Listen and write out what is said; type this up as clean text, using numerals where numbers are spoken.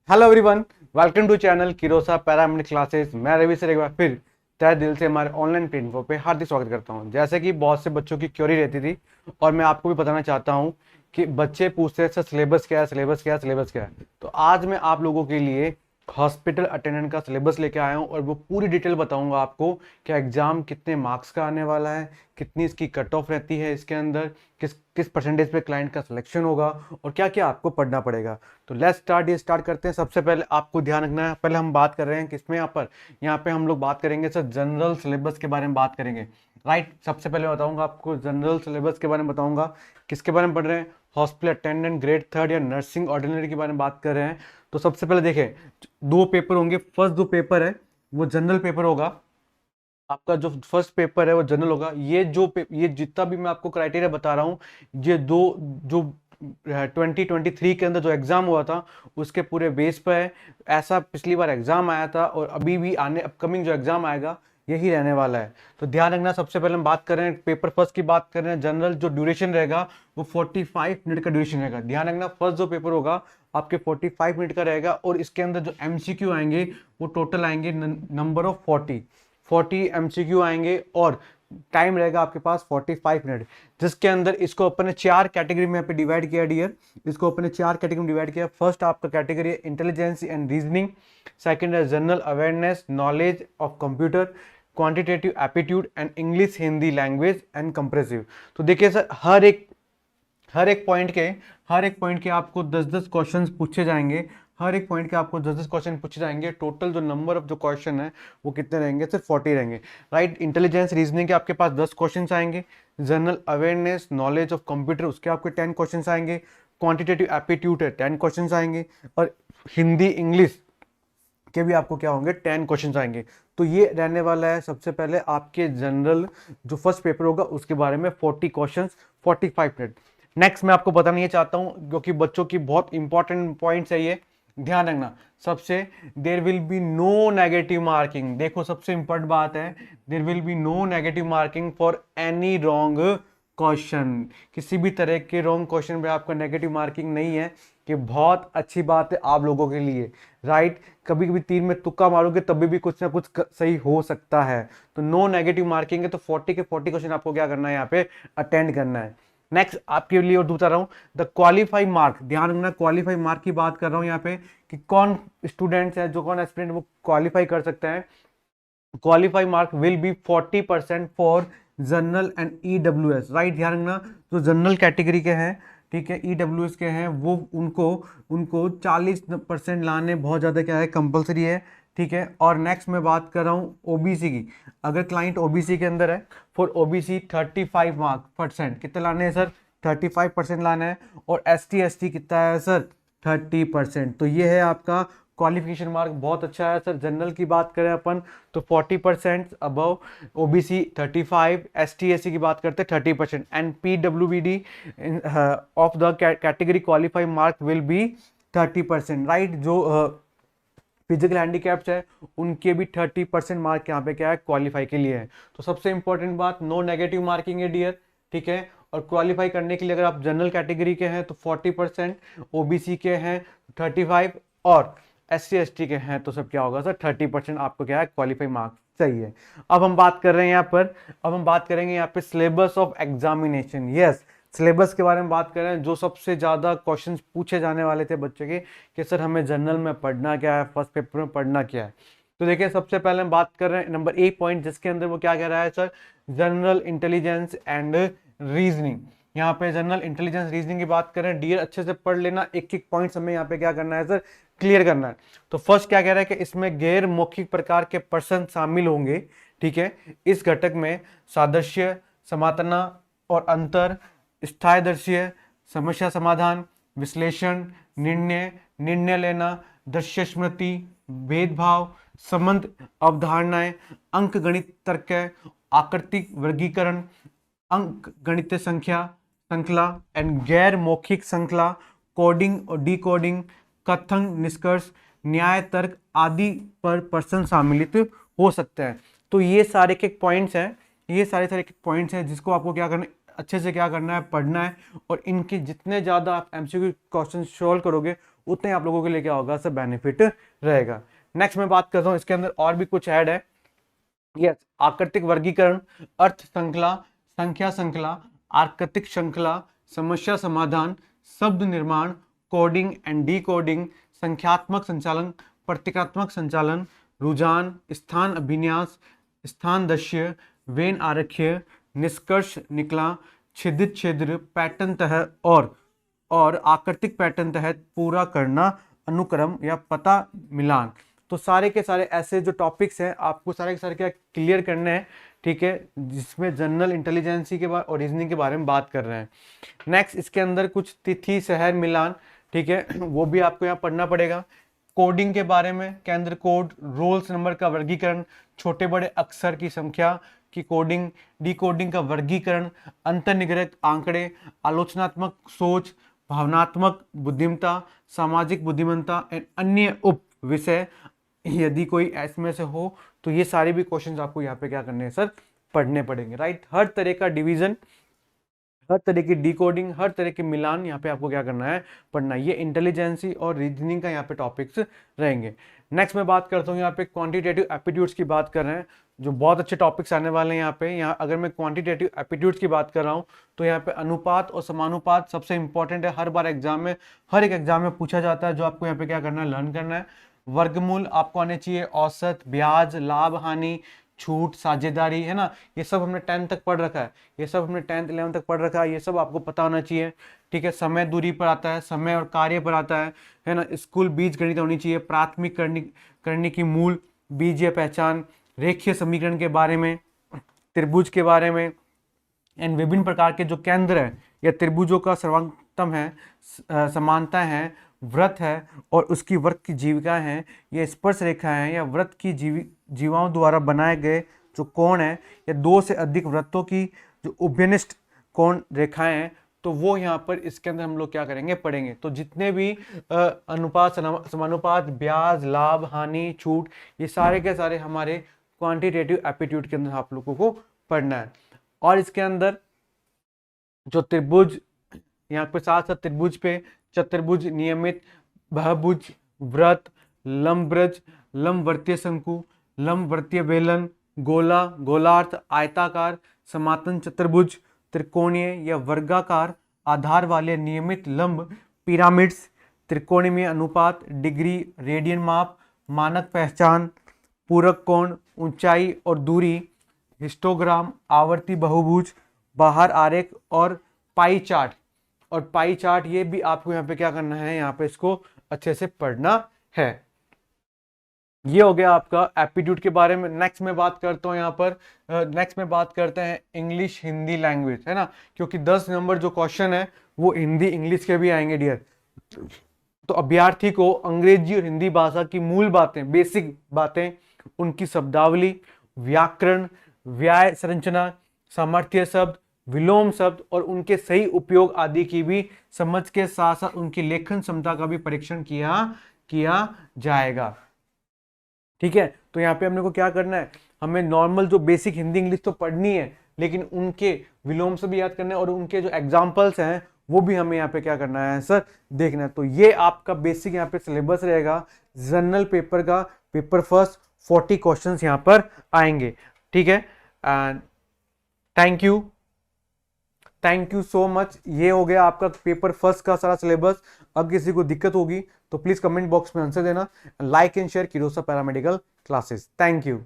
Hello everyone, welcome to channel Kirosa paramedic classes. मैं Ravi sir एक बार फिर तहे दिल से हमारे ऑनलाइन प्लेटफॉर्म पे हार्दिक स्वागत करता हूं। जैसे कि बहुत से बच्चों की क्वेरी रहती थी और मैं आपको भी बताना चाहता हूं कि बच्चे पूछते हैं सर सिलेबस क्या है, सिलेबस क्या है, सिलेबस क्या है। तो आज मैं आप लोगों के लिए हॉस्पिटल अटेंडेंट का सिलेबस लेके आया हूं और वो पूरी डिटेल बताऊंगा आपको कि एग्जाम कितने मार्क्स का आने वाला है, कितनी इसकी कट ऑफ रहती है, इसके अंदर किस किस परसेंटेज पे क्लाइंट का सिलेक्शन होगा और क्या क्या आपको पढ़ना पड़ेगा। तो लेट्स स्टार्ट, ये स्टार्ट करते हैं। सबसे पहले आपको ध्यान रखना है, पहले हम बात कर रहे हैं किसमें, यहाँ पे हम लोग बात करेंगे सर जनरल सिलेबस के बारे में बात करेंगे। राइट, सबसे पहले बताऊंगा आपको जनरल सिलेबस के बारे में बताऊंगा किसके बारे में पढ़ रहे हैं। हॉस्पिटल अटेंडेंट ग्रेड 3 या नर्सिंग ऑर्डिनरी के बारे में बात कर रहे हैं। तो सबसे पहले देखें, दो पेपर होंगे। फर्स्ट जो पेपर है वो जनरल पेपर होगा। आपका जो फर्स्ट पेपर है वो जनरल होगा। ये जितना भी मैं आपको क्राइटेरिया बता रहा हूँ, ये दो जो 2023 के अंदर जो एग्जाम हुआ था उसके पूरे बेस पर है। ऐसा पिछली बार एग्जाम आया था और अभी भी आने अपकमिंग जो एग्जाम आएगा यही रहने वाला है। तो ध्यान रखना, सबसे पहले हम बात कर रहे हैं पेपर फर्स्ट की बात कर रहे हैं। जनरल जो ड्यूरेशन रहेगा वो 45 मिनट का ड्यूरेशन रहेगा। ध्यान रखना, फर्स्ट जो पेपर होगा आपके 45 मिनट का रहेगा और इसके अंदर जो एमसीक्यू आएंगे वो टोटल आएंगे नंबर ऑफ 40 एमसीक्यू आएंगे और टाइम रहेगा आपके पास 45 मिनट, जिसके अंदर इसको अपन ने चार कैटेगरी में यहाँ पे डिवाइड किया डियर। इसको अपन ने चार कैटेगरी में डिवाइड किया। फर्स्ट आपका कैटेगरी है इंटेलिजेंस एंड रीजनिंग, सेकंड है general awareness knowledge of computer, quantitative aptitude and English Hindi language and compressive. तो देखिए सर, हर एक पॉइंट के आपको 10-10 क्वेश्चंस पूछे जाएंगे। हर एक पॉइंट के आपको 10-10 क्वेश्चन पूछे जाएंगे। टोटल जो नंबर ऑफ जो क्वेश्चन है वो कितने रहेंगे, सिर्फ 40 रहेंगे। राइट, इंटेलिजेंस रीजनिंग के आपके पास 10 क्वेश्चन आएंगे। General awareness knowledge of computer उसके आपके 10 क्वेश्चन आएंगे। क्वांटिटेटिव एप्टीट्यूड है 10 क्वेश्चन आएंगे और हिंदी इंग्लिश के भी आपको क्या होंगे 10 क्वेश्चन आएंगे। तो ये रहने वाला है सबसे पहले आपके जनरल जो फर्स्ट पेपर होगा उसके बारे में 40 क्वेश्चन 45 मिनट। नेक्स्ट मैं आपको बताना ये चाहता हूं क्योंकि बच्चों की बहुत इंपॉर्टेंट पॉइंट्स है ये, ध्यान रखना। सबसे there will be no negative marking. देखो सबसे इंपॉर्टेंट बात है, there will be no negative marking for any wrong question. किसी भी तरह के रॉन्ग क्वेश्चन पे आपका नेगेटिव मार्किंग नहीं है, कि बहुत अच्छी बात है आप लोगों के लिए। राइट, कभी कभी तीन में तुक्का मारोगे तभी भी कुछ ना कुछ सही हो सकता है। तो नो नेगेटिव मार्किंग है, तो 40 के 40 क्वेश्चन आपको क्या करना है यहाँ पे अटेंड करना है। नेक्स्ट आपके लिए और बता रहा हूं द क्वालिफाई मार्क। ध्यान रखना, क्वालिफाई मार्क की बात कर रहा हूं यहाँ पे कि कौन स्टूडेंट्स है, जो कौन एस्पिरेंट वो क्वालिफाई कर सकते हैं। Qualify mark will be 40% for general and EWS. Right, ध्यान रखना, जो जनरल कैटेगरी के हैं, ठीक है, ईडब्ल्यूएस के हैं, वो उनको उनको 40% लाने बहुत ज़्यादा क्या है कंपलसरी है। ठीक है, और नेक्स्ट मैं बात कर रहा हूँ ओबीसी की। अगर क्लाइंट ओबीसी के अंदर है, फॉर ओबीसी 35 मार्क परसेंट कितने लाने हैं सर, 35% लाना है। और एसटी कितना है सर, 30%। तो ये है आपका क्वालिफिकेशन मार्क, बहुत अच्छा है सर। जनरल की बात करें अपन तो 40% अबव, ओबीसी 35, एसटी की बात करते हैं 30% and PWBD of the category qualify mark will be 30%। Right, जो फिजिकल हैंडीकैप्स है उनके भी 30% मार्क यहाँ पे क्या है क्वालिफाई के लिए है। तो सबसे इंपॉर्टेंट बात, नो नेगेटिव मार्किंग है डियर। ठीक है, और क्वालिफाई करने के लिए अगर आप जनरल कैटेगरी के हैं तो 40%, ओबीसी के हैं 35 और SC ST के हैं तो सब क्या होगा सर 30% आपको क्या है क्वालिफाई मार्क्स चाहिए। अब हम बात कर रहे हैं यहाँ पर, अब हम बात करेंगे यहाँ पे syllabus of examination. Yes, syllabus के बारे में बात कर रहे हैं। जो सबसे ज़्यादा क्वेश्चंस पूछे जाने वाले थे बच्चे के कि सर हमें जनरल में पढ़ना क्या है, फर्स्ट पेपर में पढ़ना क्या है। तो देखिए सबसे पहले हम बात कर रहे हैं नंबर ए पॉइंट, जिसके अंदर वो क्या कह रहा है sir, general intelligence and reasoning. यहाँ पे जनरल इंटेलिजेंस रीजनिंग की बात करें डियर, अच्छे से पढ़ लेना, एक एक पॉइंट हमें यहाँ पे क्या करना है सर क्लियर करना है। तो फर्स्ट क्या कह रहा है कि इसमें गैर मौखिक प्रकार के प्रश्न शामिल होंगे। ठीक है, इस घटक में सादृश्य, समातना और अंतर, स्थायदर्शीय, समस्या समाधान, विश्लेषण, निर्णय लेना, दृश्य स्मृति, भेदभाव, संबंध, अवधारणाएं, अंक गणित तर्क, आकृतिक वर्गीकरण, अंक गणितीय संख्या श्रृंखला एंड गैर मौखिक श्रृंखला, कोडिंग और डिकोडिंग, कथन, निष्कर्ष, न्याय तर्क आदि पर प्रश्न सम्मिलित हो सकते हैं। तो ये सारे के पॉइंट्स हैं, ये सारे के पॉइंट्स हैं जिसको आपको क्या करना है, अच्छे से क्या करना है, पढ़ना है। और इनके जितने ज़्यादा आप एमसीक्यू क्वेश्चन सॉल्व करोगे उतने आप लोगों के लिए क्या होगा सर, बेनिफिट रहेगा। नेक्स्ट मैं बात करता हूँ, इसके अंदर और भी कुछ ऐड है। यस, आकृतिक वर्गीकरण, अर्थ श्रृंखला, संख्या श्रृंखला, आकृतिक श्रृंखला, समस्या समाधान, शब्द निर्माण, कोडिंग एंड डिकोडिंग, संख्यात्मक संचालन, प्रतीकात्मक संचालन, रुझान, स्थान अभिन्यास, स्थान दृश्य, वेन आरक्ष्य, निष्कर्ष निकला, छिद्रित छिद्र, पैटर्न तह और आकृतिक पैटर्न तहत पूरा करना, अनुक्रम या पता मिलान। तो सारे के सारे ऐसे जो टॉपिक्स हैं आपको सारे के सारे क्या क्लियर करने हैं, ठीक है, जिसमें जनरल इंटेलिजेंसी के बारे और रीजनिंग के बारे में बात कर रहे हैं। नेक्स्ट इसके अंदर कुछ तिथि शहर मिलान, ठीक है, वो भी आपको यहाँ पढ़ना पड़ेगा। कोडिंग के बारे में, केंद्र कोड, रोल्स नंबर का वर्गीकरण, छोटे बड़े अक्षर की संख्या की कोडिंग, डिकोडिंग का वर्गीकरण, अंतर्निग्रह आंकड़े, आलोचनात्मक सोच, भावनात्मक बुद्धिमत्ता, सामाजिक बुद्धिमत्ता एंड अन्य उप विषय, यदि कोई इसमें से हो तो ये सारे भी क्वेश्चंस आपको यहाँ पे क्या करने हैं सर, पढ़ने पड़ेंगे, राइट। हर तरह का डिवीजन, हर तरह की डिकोडिंग, हर तरह के मिलान यहाँ पे आपको क्या करना है, पढ़ना है। ये इंटेलिजेंसी और रीजनिंग का यहाँ पे टॉपिक्स रहेंगे। नेक्स्ट मैं बात करता हूँ यहाँ पे क्वांटिटेटिव एप्टीट्यूड्स की बात कर रहे हैं, जो बहुत अच्छे टॉपिक्स आने वाले हैं यहाँ पे। यहाँ अगर मैं क्वांटिटेटिव एप्टीट्यूड्स की बात कर रहा हूँ तो यहाँ पे अनुपात और समानुपात सबसे इंपॉर्टेंट है, हर बार एग्जाम में, हर एक एग्जाम में पूछा जाता है, जो आपको यहाँ पे क्या करना है, लर्न करना है। वर्गमूल आपको आने चाहिए, औसत, ब्याज, लाभ हानि, छूट, साझेदारी, है ना, ये सब हमने 10 तक पढ़ रखा है, ये सब हमने 10th 11th तक पढ़ रखा है, ये सब आपको पता होना चाहिए, ठीक है। समय दूरी पर आता है, समय और कार्य पर आता है ना। स्कूल बीज गणित होनी चाहिए, प्राथमिक करने की मूल, बीजीय पहचान, रेखीय समीकरण के बारे में, त्रिभुज के बारे में, एंड विभिन्न प्रकार के जो केंद्र है या त्रिभुजों का सर्वांगतम है, समानता है, व्रत है और उसकी वर्ग की जीविका है, या स्पर्श रेखा है या व्रत की जीवाओं द्वारा बनाए गए जो कोण है, या 2 से अधिक व्रतों की जो उभयनिष्ठ कोण रेखाएं हैं, तो वो यहाँ पर इसके अंदर हम लोग क्या करेंगे, पढ़ेंगे। तो जितने भी अनुपात, समानुपात, ब्याज, लाभ हानि, छूट, ये सारे के सारे हमारे क्वांटिटेटिव एप्टीट्यूड के अंदर आप लोगों को पढ़ना है। और इसके अंदर जो त्रिभुज, यहाँ पे साथ साथ त्रिभुज पे चतुर्भुज, नियमित, बहुभुज, व्रत, लंबवृज, लंबवर्तीय शंकु, लंबवर्तीय बेलन, गोला, गोलार्थ, आयताकार, समांतर चतुर्भुज, त्रिकोणीय या वर्गाकार आधार वाले नियमित लंब पिरामिड्स, त्रिकोणीय अनुपात, डिग्री, रेडियन माप, मानक पहचान, पूरक कोण, ऊंचाई और दूरी, हिस्टोग्राम, आवर्ती बहुभुज, बाहर आरेख और पाई चार्ट। और पाई चार्ट ये भी आपको यहाँ पे क्या करना है, यहाँ पे इसको अच्छे से पढ़ना है। ये हो गया आपका एप्टीट्यूड के बारे में। नेक्स्ट में बात करता हूँ यहाँ पर, नेक्स्ट में बात करते हैं इंग्लिश हिंदी लैंग्वेज, है ना, क्योंकि 10 नंबर जो क्वेश्चन है वो हिंदी इंग्लिश के भी आएंगे डियर। तो अभ्यर्थी को अंग्रेजी और हिंदी भाषा की मूल बातें, बेसिक बातें, उनकी शब्दावली, व्याकरण, व्याय संरचना, सामर्थ्य शब्द, विलोम शब्द और उनके सही उपयोग आदि की भी समझ के साथ साथ उनकी लेखन क्षमता का भी परीक्षण किया जाएगा, ठीक है। तो यहाँ पे हमने को क्या करना है, हमें नॉर्मल जो बेसिक हिंदी इंग्लिश तो पढ़नी है, लेकिन उनके विलोम से भी याद करना है और उनके जो एग्जाम्पल्स हैं वो भी हमें यहाँ पे क्या करना है सर, देखना है। तो ये आपका बेसिक यहाँ पे सिलेबस रहेगा जनरल पेपर का। पेपर फर्स्ट 40 क्वेश्चंस यहाँ पर आएंगे, ठीक है। And thank you so much. ये हो गया आपका पेपर फर्स्ट का सारा सिलेबस। अब किसी को दिक्कत होगी तो प्लीज कमेंट बॉक्स में आंसर देना। Like and share Kirosa paramedical classes. Thank you.